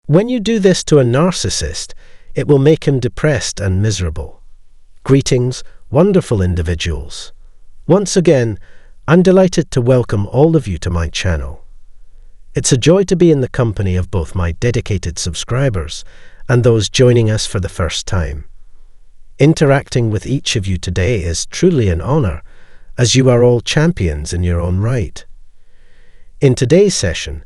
When you do this to a narcissist, it will make him depressed and miserable. Greetings, wonderful individuals. Once again, I'm delighted to welcome all of you to my channel. It's a joy to be in the company of both my dedicated subscribers and those joining us for the first time. Interacting with each of you today is truly an honor, as you are all champions in your own right. In today's session,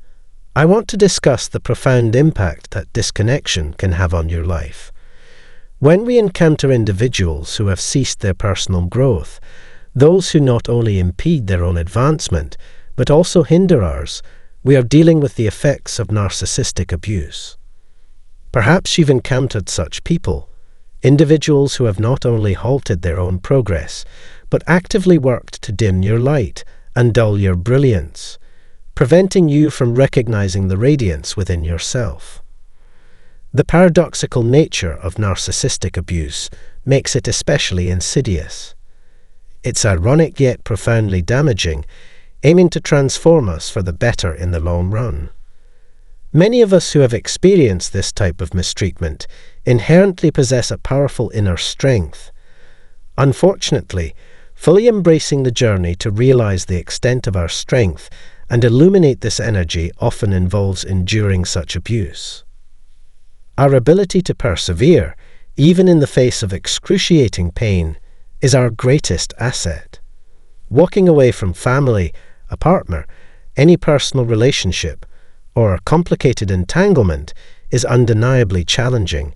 I want to discuss the profound impact that disconnection can have on your life. When we encounter individuals who have ceased their personal growth, those who not only impede their own advancement, but also hinder ours, we are dealing with the effects of narcissistic abuse. Perhaps you've encountered such people, individuals who have not only halted their own progress, but actively worked to dim your light and dull your brilliance, preventing you from recognizing the radiance within yourself. The paradoxical nature of narcissistic abuse makes it especially insidious. It's ironic yet profoundly damaging, aiming to transform us for the better in the long run. Many of us who have experienced this type of mistreatment inherently possess a powerful inner strength. Unfortunately, fully embracing the journey to realize the extent of our strength and illuminate this energy often involves enduring such abuse. Our ability to persevere, even in the face of excruciating pain, is our greatest asset. Walking away from family, a partner, any personal relationship, or a complicated entanglement is undeniably challenging,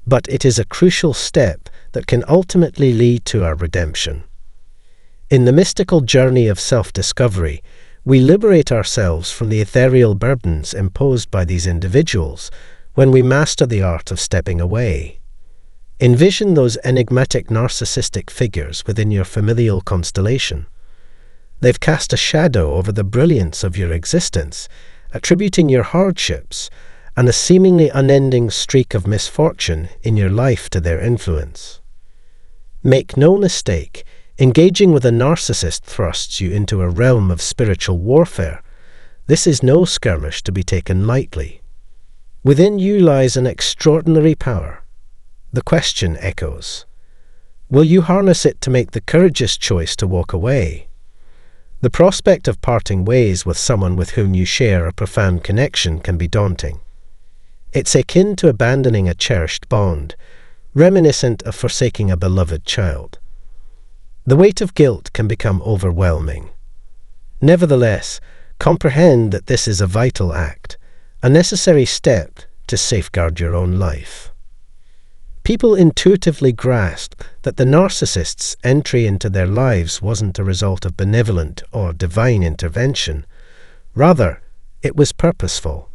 but it is a crucial step that can ultimately lead to our redemption. In the mystical journey of self-discovery, we liberate ourselves from the ethereal burdens imposed by these individuals when we master the art of stepping away. Envision those enigmatic narcissistic figures within your familial constellation. They've cast a shadow over the brilliance of your existence, attributing your hardships and a seemingly unending streak of misfortune in your life to their influence. Make no mistake, engaging with a narcissist thrusts you into a realm of spiritual warfare. This is no skirmish to be taken lightly. Within you lies an extraordinary power. The question echoes: will you harness it to make the courageous choice to walk away? The prospect of parting ways with someone with whom you share a profound connection can be daunting. It's akin to abandoning a cherished bond, reminiscent of forsaking a beloved child. The weight of guilt can become overwhelming. Nevertheless, comprehend that this is a vital act, a necessary step to safeguard your own life. People intuitively grasp that the narcissist's entry into their lives wasn't a result of benevolent or divine intervention. Rather, it was purposeful.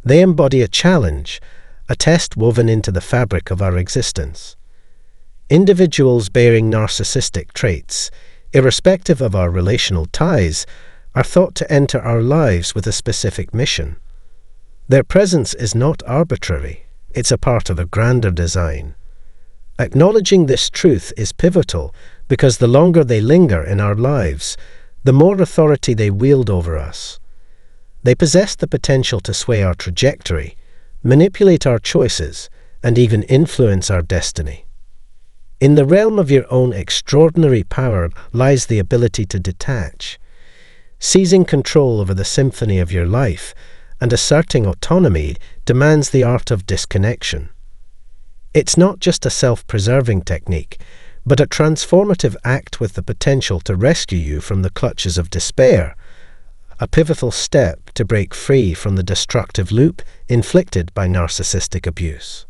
They embody a challenge, a test woven into the fabric of our existence. Individuals bearing narcissistic traits, irrespective of our relational ties, are thought to enter our lives with a specific mission. Their presence is not arbitrary, it's a part of a grander design. Acknowledging this truth is pivotal because the longer they linger in our lives, the more authority they wield over us. They possess the potential to sway our trajectory, manipulate our choices, and even influence our destiny. In the realm of your own extraordinary power lies the ability to detach. Seizing control over the symphony of your life and asserting autonomy demands the art of disconnection. It's not just a self-preserving technique, but a transformative act with the potential to rescue you from the clutches of despair, a pivotal step to break free from the destructive loop inflicted by narcissistic abuse.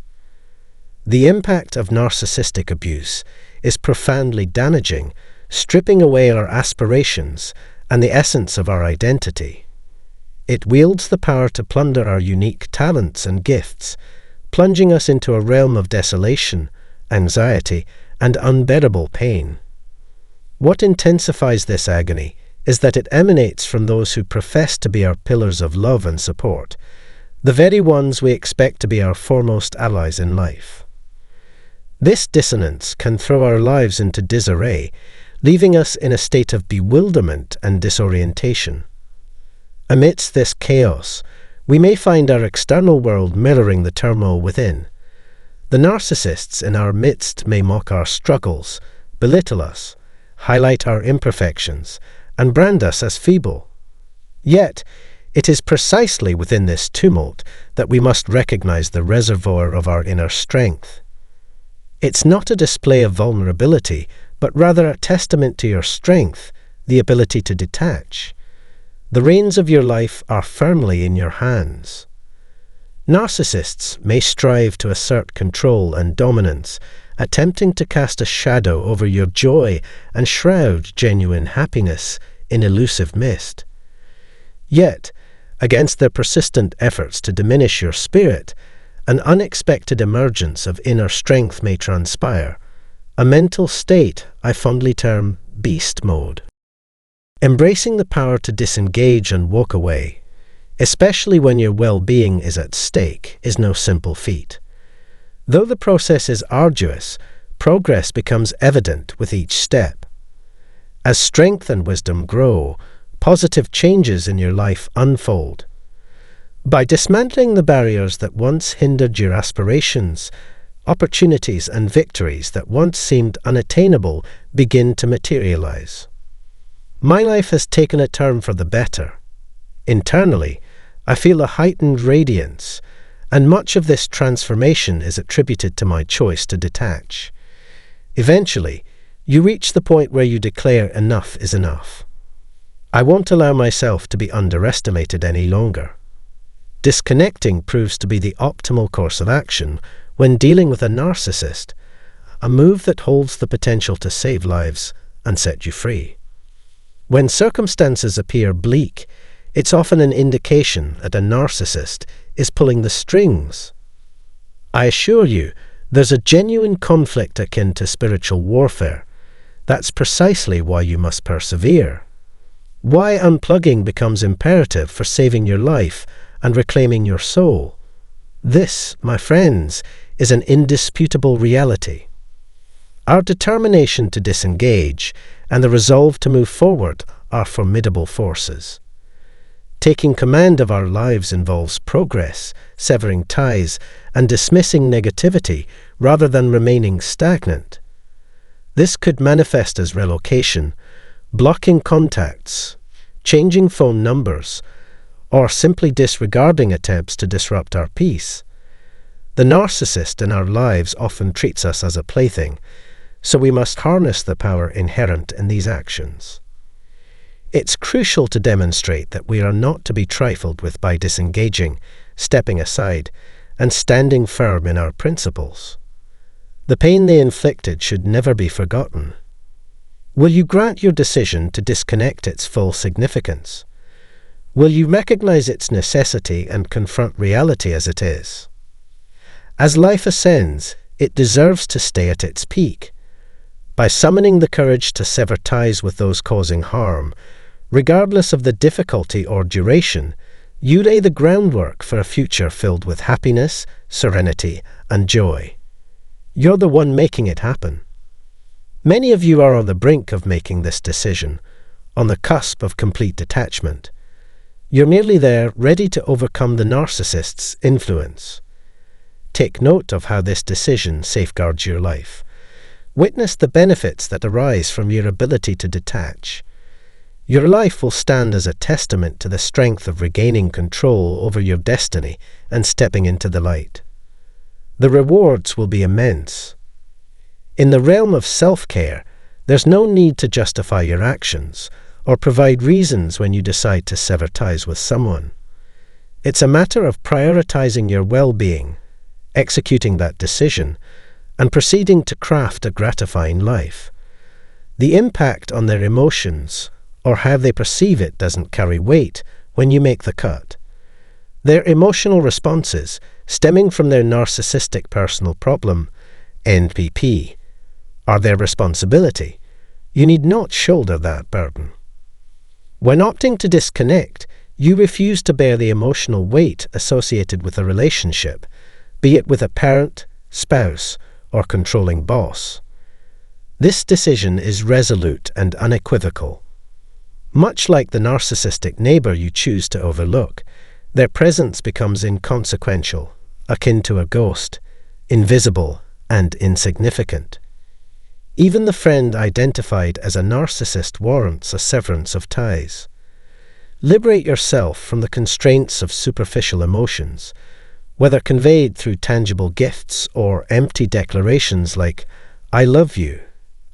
The impact of narcissistic abuse is profoundly damaging, stripping away our aspirations and the essence of our identity. It wields the power to plunder our unique talents and gifts, plunging us into a realm of desolation, anxiety, and unbearable pain. What intensifies this agony is that it emanates from those who profess to be our pillars of love and support, the very ones we expect to be our foremost allies in life. This dissonance can throw our lives into disarray, leaving us in a state of bewilderment and disorientation. Amidst this chaos, We may find our external world mirroring the turmoil within. The narcissists in our midst may mock our struggles, belittle us, highlight our imperfections, and brand us as feeble. Yet, it is precisely within this tumult that we must recognize the reservoir of our inner strength. It's not a display of vulnerability, but rather a testament to your strength, the ability to detach. The reins of your life are firmly in your hands. Narcissists may strive to assert control and dominance, attempting to cast a shadow over your joy and shroud genuine happiness in elusive mist. Yet, against their persistent efforts to diminish your spirit, an unexpected emergence of inner strength may transpire, a mental state I fondly term beast mode. Embracing the power to disengage and walk away, especially when your well-being is at stake, is no simple feat. Though the process is arduous, progress becomes evident with each step. As strength and wisdom grow, positive changes in your life unfold. By dismantling the barriers that once hindered your aspirations, opportunities and victories that once seemed unattainable begin to materialize. My life has taken a turn for the better. Internally, I feel a heightened radiance, and much of this transformation is attributed to my choice to detach. Eventually, you reach the point where you declare enough is enough. I won't allow myself to be underestimated any longer. Disconnecting proves to be the optimal course of action when dealing with a narcissist, a move that holds the potential to save lives and set you free. When circumstances appear bleak, it's often an indication that a narcissist is pulling the strings. I assure you, there's a genuine conflict akin to spiritual warfare. That's precisely why you must persevere. Why unplugging becomes imperative for saving your life and reclaiming your soul. This, my friends, is an indisputable reality. Our determination to disengage and the resolve to move forward are formidable forces. Taking command of our lives involves progress, severing ties, and dismissing negativity rather than remaining stagnant. This could manifest as relocation, blocking contacts, changing phone numbers, or simply disregarding attempts to disrupt our peace. The narcissist in our lives often treats us as a plaything, so we must harness the power inherent in these actions. It's crucial to demonstrate that we are not to be trifled with by disengaging, stepping aside, and standing firm in our principles. The pain they inflicted should never be forgotten. Will you grant your decision to disconnect its full significance? Will you recognize its necessity and confront reality as it is? As life ascends, it deserves to stay at its peak. By summoning the courage to sever ties with those causing harm, regardless of the difficulty or duration, you lay the groundwork for a future filled with happiness, serenity, and joy. You're the one making it happen. Many of you are on the brink of making this decision, on the cusp of complete detachment. You're merely there, ready to overcome the narcissist's influence. Take note of how this decision safeguards your life. Witness the benefits that arise from your ability to detach. Your life will stand as a testament to the strength of regaining control over your destiny and stepping into the light. The rewards will be immense. In the realm of self-care, there's no need to justify your actions or provide reasons when you decide to sever ties with someone. It's a matter of prioritizing your well-being, executing that decision, and proceeding to craft a gratifying life. The impact on their emotions or how they perceive it doesn't carry weight when you make the cut. Their emotional responses, stemming from their narcissistic personal problem, NPD, are their responsibility. You need not shoulder that burden. When opting to disconnect, you refuse to bear the emotional weight associated with a relationship, be it with a parent, spouse, or controlling boss. This decision is resolute and unequivocal. Much like the narcissistic neighbor you choose to overlook, Their presence becomes inconsequential, akin to a ghost, invisible and insignificant. Even the friend identified as a narcissist warrants a severance of ties. Liberate yourself from the constraints of superficial emotions, whether conveyed through tangible gifts or empty declarations like, "I love you,"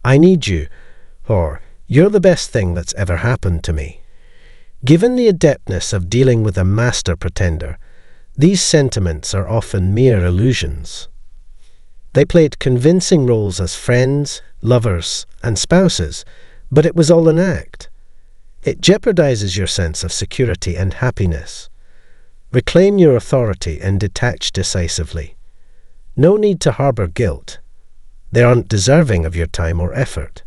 "I need you," or "You're the best thing that's ever happened to me." Given the adeptness of dealing with a master pretender, these sentiments are often mere illusions. They played convincing roles as friends, lovers, and spouses, but it was all an act. It jeopardizes your sense of security and happiness. Reclaim your authority and detach decisively. No need to harbor guilt. They aren't deserving of your time or effort.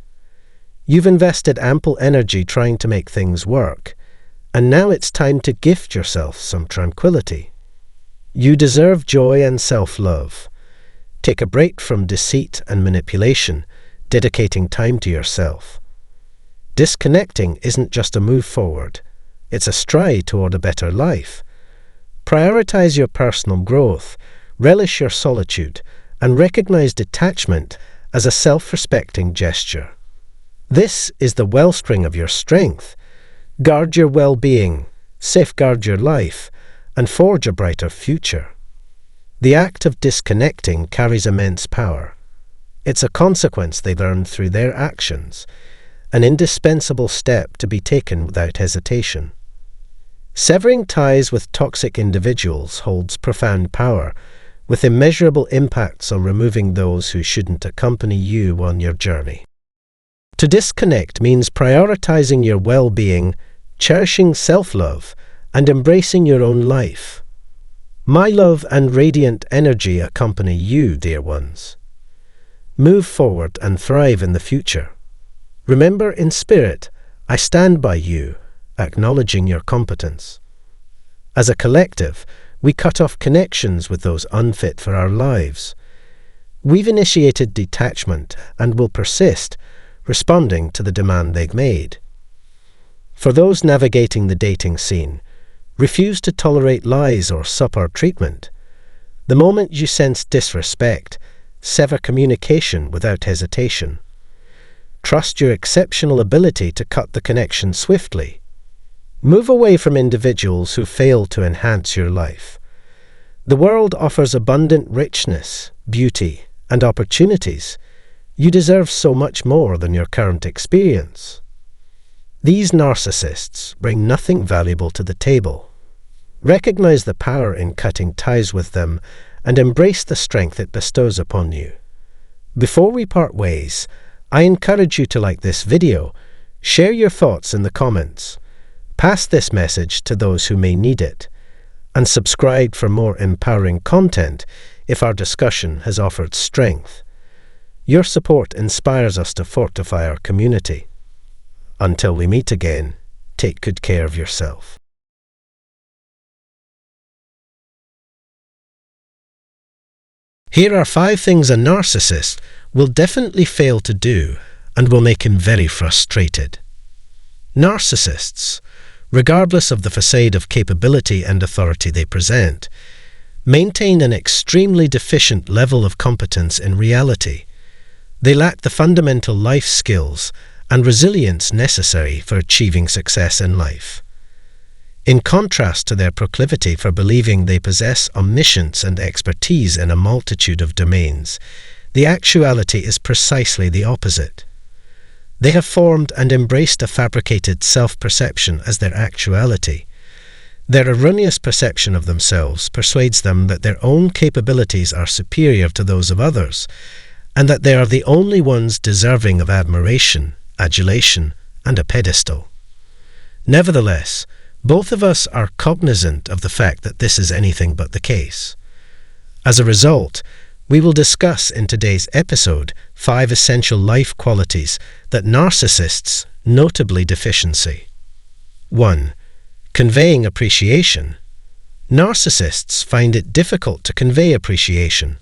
You've invested ample energy trying to make things work, and now it's time to gift yourself some tranquility. You deserve joy and self-love. Take a break from deceit and manipulation, dedicating time to yourself. Disconnecting isn't just a move forward, it's a stride toward a better life. Prioritize your personal growth, relish your solitude, and recognize detachment as a self-respecting gesture. This is the wellspring of your strength. Guard your well-being, safeguard your life, and forge a brighter future. The act of disconnecting carries immense power. It's a consequence they learned through their actions, an indispensable step to be taken without hesitation. Severing ties with toxic individuals holds profound power, with immeasurable impacts on removing those who shouldn't accompany you on your journey. To disconnect means prioritizing your well-being, cherishing self-love, and embracing your own life. My love and radiant energy accompany you, dear ones. Move forward and thrive in the future. Remember, in spirit, I stand by you, acknowledging your competence. As a collective, we cut off connections with those unfit for our lives. We've initiated detachment and will persist, responding to the demand they've made. For those navigating the dating scene, refuse to tolerate lies or subpar treatment. The moment you sense disrespect, sever communication without hesitation. Trust your exceptional ability to cut the connection swiftly. Move away from individuals who fail to enhance your life. The world offers abundant richness, beauty, and opportunities. You deserve so much more than your current experience. These narcissists bring nothing valuable to the table. Recognize the power in cutting ties with them and embrace the strength it bestows upon you. Before we part ways, I encourage you to like this video, share your thoughts in the comments, pass this message to those who may need it, and subscribe for more empowering content if our discussion has offered strength. Your support inspires us to fortify our community. Until we meet again, take good care of yourself. Here are 5 things a narcissist will definitely fail to do and will make him very frustrated. Narcissists, regardless of the facade of capability and authority they present, maintain an extremely deficient level of competence in reality. They lack the fundamental life skills and resilience necessary for achieving success in life. In contrast to their proclivity for believing they possess omniscience and expertise in a multitude of domains, the actuality is precisely the opposite. They have formed and embraced a fabricated self-perception as their actuality. Their erroneous perception of themselves persuades them that their own capabilities are superior to those of others, and that they are the only ones deserving of admiration, adulation, and a pedestal. Nevertheless, both of us are cognizant of the fact that this is anything but the case. As a result, we will discuss in today's episode 5 essential life qualities that narcissists notably deficiency. 1. Conveying appreciation. Narcissists find it difficult to convey appreciation.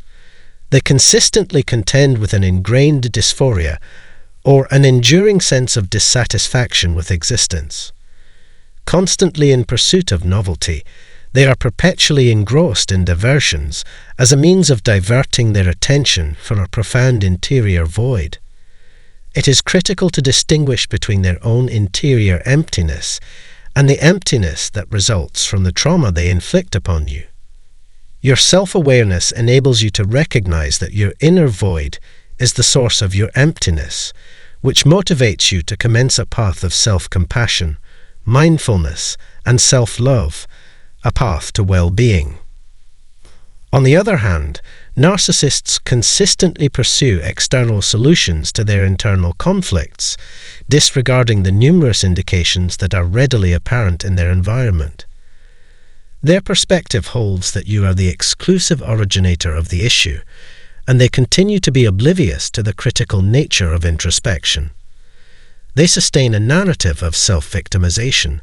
They consistently contend with an ingrained dysphoria or an enduring sense of dissatisfaction with existence. Constantly in pursuit of novelty, They are perpetually engrossed in diversions as a means of diverting their attention from a profound interior void. It is critical to distinguish between their own interior emptiness and the emptiness that results from the trauma they inflict upon you. Your self-awareness enables you to recognize that your inner void is the source of your emptiness, which motivates you to commence a path of self-compassion, mindfulness, and self-love, a path to well-being. On the other hand, narcissists consistently pursue external solutions to their internal conflicts, disregarding the numerous indications that are readily apparent in their environment. Their perspective holds that you are the exclusive originator of the issue, and they continue to be oblivious to the critical nature of introspection. They sustain a narrative of self-victimization,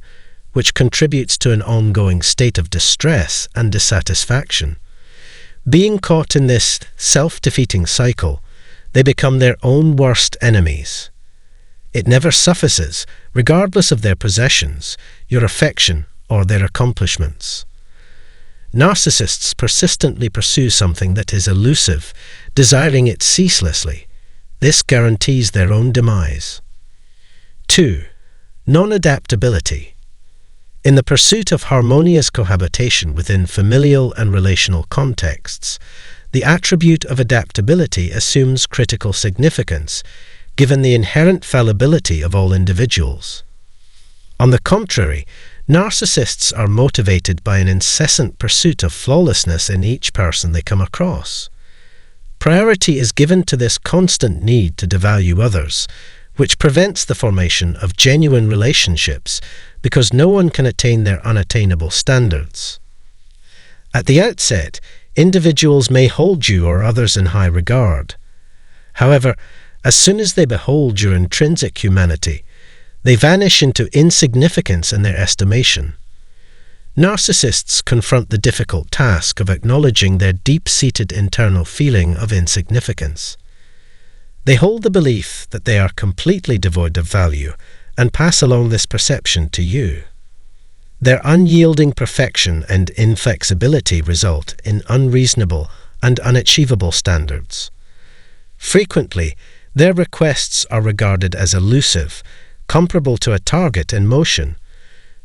which contributes to an ongoing state of distress and dissatisfaction. Being caught in this self-defeating cycle, they become their own worst enemies. It never suffices, regardless of their possessions, your affection, or their accomplishments. Narcissists persistently pursue something that is elusive, desiring it ceaselessly. This guarantees their own demise. 2. Non-adaptability. In the pursuit of harmonious cohabitation within familial and relational contexts, the attribute of adaptability assumes critical significance, given the inherent fallibility of all individuals. On the contrary, narcissists are motivated by an incessant pursuit of flawlessness in each person they come across. Priority is given to this constant need to devalue others, which prevents the formation of genuine relationships because no one can attain their unattainable standards. At the outset, individuals may hold you or others in high regard. However, as soon as they behold your intrinsic humanity, they vanish into insignificance in their estimation. Narcissists confront the difficult task of acknowledging their deep-seated internal feeling of insignificance. They hold the belief that they are completely devoid of value and pass along this perception to you. Their unyielding perfection and inflexibility result in unreasonable and unachievable standards. Frequently, their requests are regarded as elusive, comparable to a target in motion.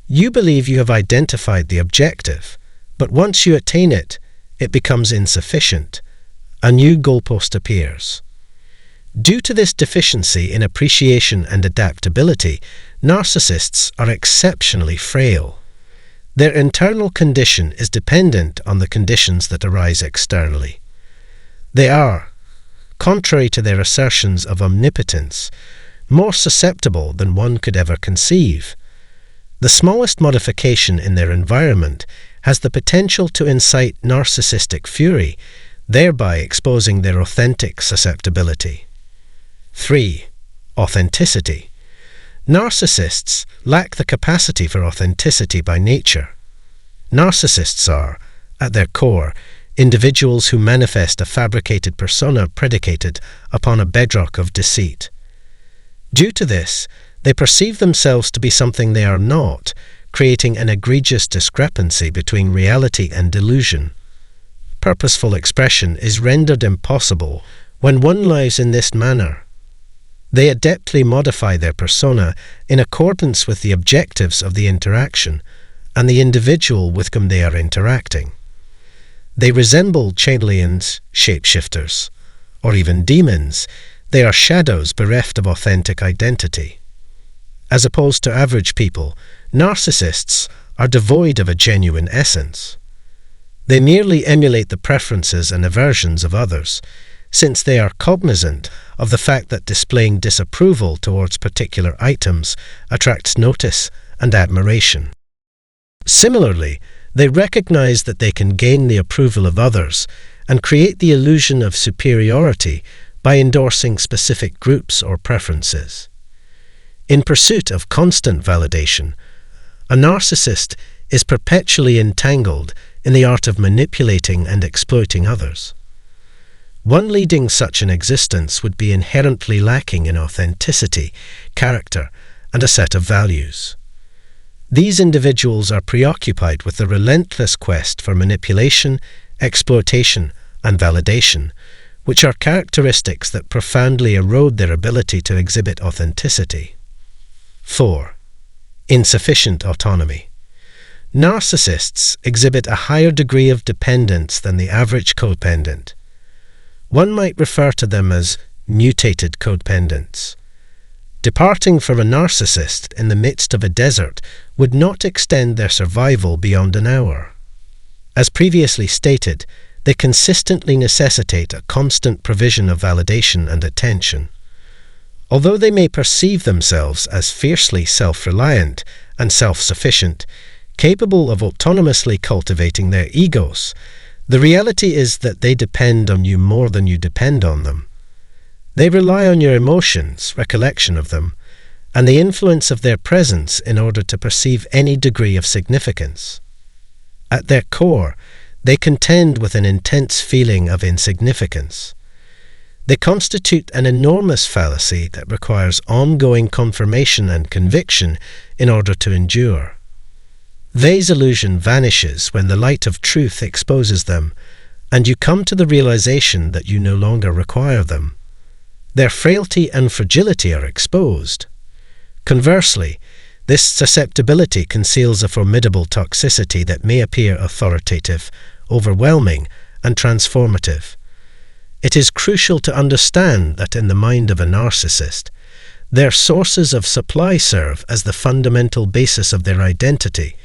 You believe you have identified the objective, but once you attain it, it becomes insufficient. A new goalpost appears. Due to this deficiency in appreciation and adaptability, narcissists are exceptionally frail. Their internal condition is dependent on the conditions that arise externally. They are, contrary to their assertions of omnipotence, more susceptible than one could ever conceive. The smallest modification in their environment has the potential to incite narcissistic fury, thereby exposing their authentic susceptibility. 3. Authenticity. Narcissists lack the capacity for authenticity by nature. Narcissists are, at their core, individuals who manifest a fabricated persona predicated upon a bedrock of deceit. Due to this, they perceive themselves to be something they are not, creating an egregious discrepancy between reality and delusion. Purposeful expression is rendered impossible when one lives in this manner. They adeptly modify their persona in accordance with the objectives of the interaction and the individual with whom they are interacting. They resemble aliens, shapeshifters, or even demons. They are shadows bereft of authentic identity. As opposed to average people, narcissists are devoid of a genuine essence. They merely emulate the preferences and aversions of others, since they are cognizant of the fact that displaying disapproval towards particular items attracts notice and admiration. Similarly, they recognize that they can gain the approval of others and create the illusion of superiority by endorsing specific groups or preferences. In pursuit of constant validation, a narcissist is perpetually entangled in the art of manipulating and exploiting others. One leading such an existence would be inherently lacking in authenticity, character, and a set of values. These individuals are preoccupied with the relentless quest for manipulation, exploitation, and validation, which are characteristics that profoundly erode their ability to exhibit authenticity. 4. Insufficient autonomy. Narcissists exhibit a higher degree of dependence than the average codependent. One might refer to them as mutated codependents. Departing from a narcissist in the midst of a desert would not extend their survival beyond an hour. As previously stated, they consistently necessitate a constant provision of validation and attention. Although they may perceive themselves as fiercely self-reliant and self-sufficient, capable of autonomously cultivating their egos, the reality is that they depend on you more than you depend on them. They rely on your emotions, recollection of them, and the influence of their presence in order to perceive any degree of significance. At their core, they contend with an intense feeling of insignificance. They constitute an enormous fallacy that requires ongoing confirmation and conviction in order to endure. This illusion vanishes when the light of truth exposes them, and you come to the realization that you no longer require them. Their frailty and fragility are exposed. Conversely, this susceptibility conceals a formidable toxicity that may appear authoritative, overwhelming, and transformative. It is crucial to understand that in the mind of a narcissist, their sources of supply serve as the fundamental basis of their identity,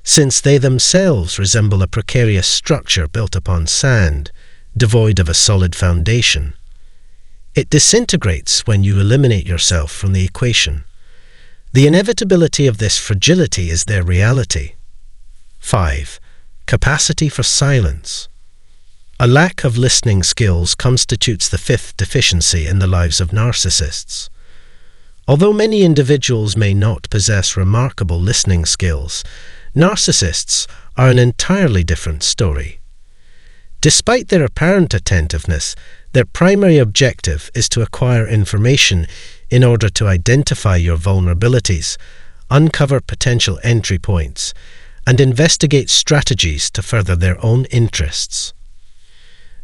since they themselves resemble a precarious structure built upon sand, devoid of a solid foundation. It disintegrates when you eliminate yourself from the equation. The inevitability of this fragility is their reality. 5. Capacity for silence. A lack of listening skills constitutes the fifth deficiency in the lives of narcissists. Although many individuals may not possess remarkable listening skills, narcissists are an entirely different story. Despite their apparent attentiveness, their primary objective is to acquire information in order to identify your vulnerabilities, uncover potential entry points, and investigate strategies to further their own interests.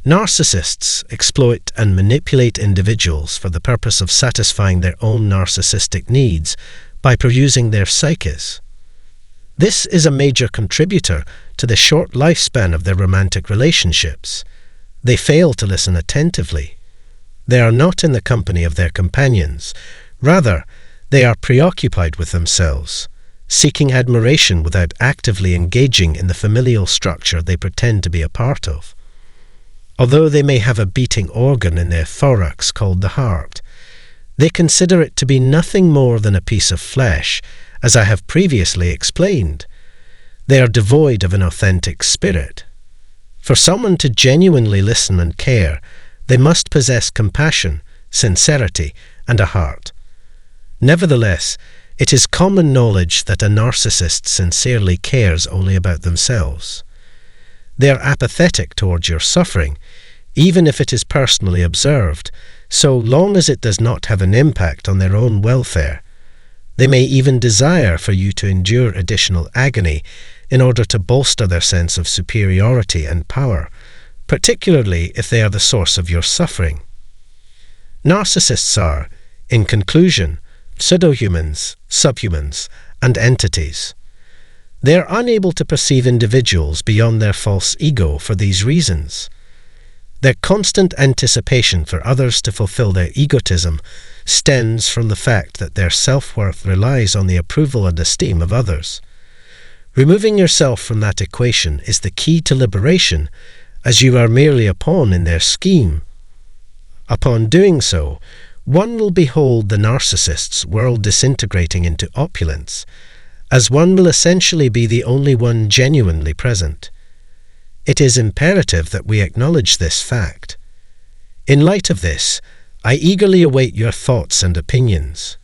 Narcissists exploit and manipulate individuals for the purpose of satisfying their own narcissistic needs by perusing their psyches. This is a major contributor to the short lifespan of their romantic relationships. They fail to listen attentively. They are not in the company of their companions. Rather, they are preoccupied with themselves, seeking admiration without actively engaging in the familial structure they pretend to be a part of. Although they may have a beating organ in their thorax called the heart, they consider it to be nothing more than a piece of flesh, as I have previously explained. They are devoid of an authentic spirit. For someone to genuinely listen and care, they must possess compassion, sincerity, and a heart. Nevertheless, it is common knowledge that a narcissist sincerely cares only about themselves. They are apathetic towards your suffering, even if it is personally observed, so long as it does not have an impact on their own welfare. They may even desire for you to endure additional agony in order to bolster their sense of superiority and power, particularly if they are the source of your suffering. Narcissists are, in conclusion, pseudo-humans, subhumans, and entities. They are unable to perceive individuals beyond their false ego for these reasons. Their constant anticipation for others to fulfill their egotism stems from the fact that their self-worth relies on the approval and esteem of others. Removing yourself from that equation is the key to liberation, as you are merely a pawn in their scheme. Upon doing so, one will behold the narcissist's world disintegrating into opulence, as one will essentially be the only one genuinely present. It is imperative that we acknowledge this fact. In light of this, I eagerly await your thoughts and opinions.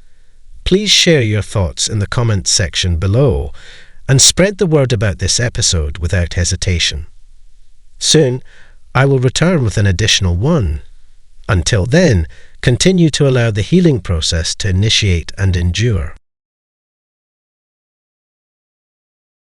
Please share your thoughts in the comments section below and spread the word about this episode without hesitation. Soon, I will return with an additional one. Until then, continue to allow the healing process to initiate and endure.